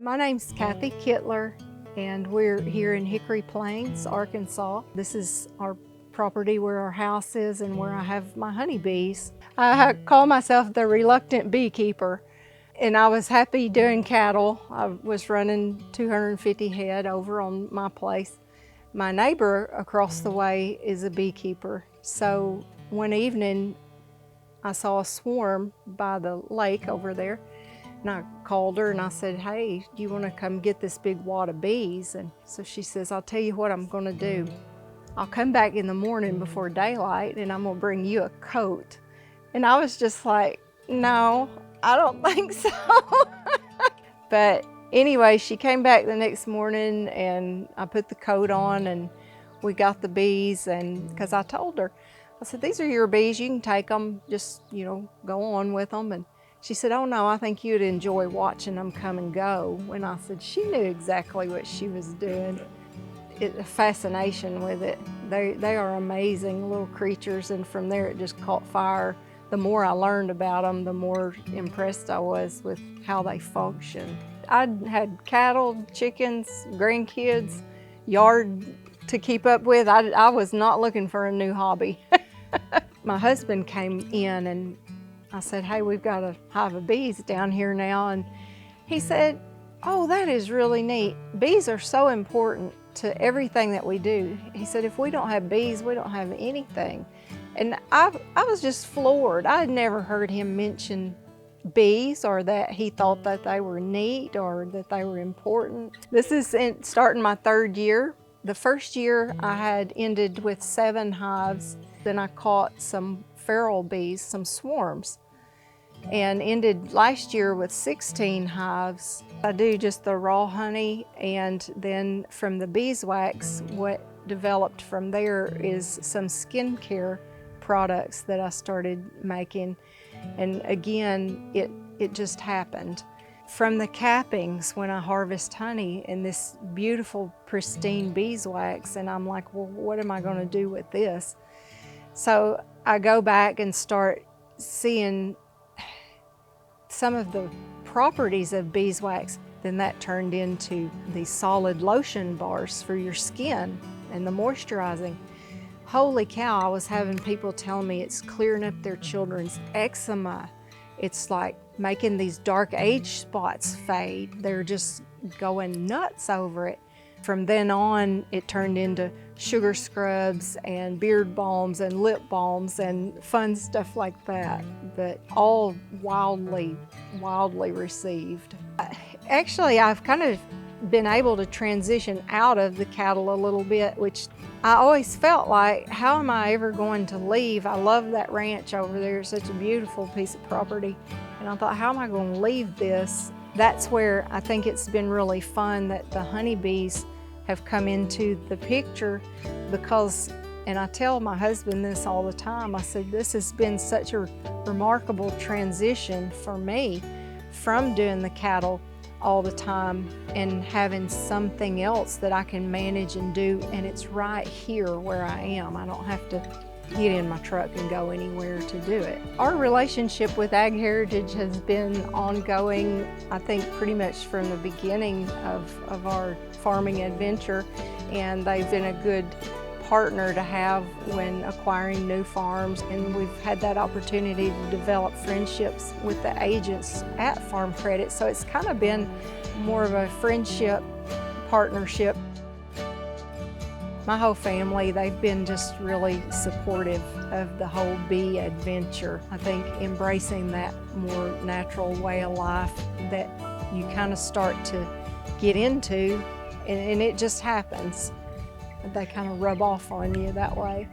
My name's Kathy Kittler, and we're here in Hickory Plains, Arkansas. This is our property where our house is and where I have my honeybees. I call myself the reluctant beekeeper, and I was happy doing cattle. I was running 250 head over on my place. My neighbor across the way is a beekeeper, so one evening I saw a swarm by the lake over there. And I called her and I said, "Hey, do you want to come get this big wad of bees?" And so she says, "I'll tell you what I'm going to do. I'll come back in the morning before daylight and I'm going to bring you a coat." And I was just like, "No, I don't think so." But anyway, she came back the next morning and I put the coat on and we got the bees. And because I told her, I said, "These are your bees, you can take them, just, go on with them." And she said, "Oh no, I think you'd enjoy watching them come and go." And I said, she knew exactly what she was doing. A fascination with it. They are amazing little creatures, and from there it just caught fire. The more I learned about them, the more impressed I was with how they function. I had cattle, chickens, grandkids, yard to keep up with. I was not looking for a new hobby. My husband came in and I said, "Hey, we've got a hive of bees down here now." And he said, "Oh, that is really neat. Bees are so important to everything that we do." He said, "If we don't have bees, we don't have anything." And I was just floored. I had never heard him mention bees, or that he thought that they were neat or that they were important. This is starting my third year. The first year I had ended with 7 hives. Then I caught some feral bees, some swarms, and ended last year with 16 hives. I do just the raw honey, and then from the beeswax, what developed from there is some skincare products that I started making. And again, it just happened. From the cappings, when I harvest honey and this beautiful, pristine beeswax, and I'm like, well, what am I gonna do with this? So I go back and start seeing some of the properties of beeswax. Then that turned into these solid lotion bars for your skin and the moisturizing. Holy cow, I was having people tell me it's clearing up their children's eczema. It's like making these dark age spots fade. They're just going nuts over it. From then on, it turned into sugar scrubs and beard balms and lip balms and fun stuff like that, but all wildly received. Actually, I've kind of been able to transition out of the cattle a little bit, which I always felt like, how am I ever going to leave? I love that ranch over there. It's such a beautiful piece of property. And I thought, how am I going to leave this? That's where I think it's been really fun that the honeybees have come into the picture, because, and I tell my husband this all the time, I said, this has been such a remarkable transition for me from doing the cattle all the time and having something else that I can manage and do, and it's right here where I am. I don't have to get in my truck and go anywhere to do it. Our relationship with Ag Heritage has been ongoing, I think, pretty much from the beginning of our farming adventure, and they've been a good partner to have when acquiring new farms, and we've had that opportunity to develop friendships with the agents at Farm Credit, so it's kind of been more of a friendship partnership. My whole family, they've been just really supportive of the whole bee adventure. I think embracing that more natural way of life that you kind of start to get into, and it just happens. They kind of rub off on you that way.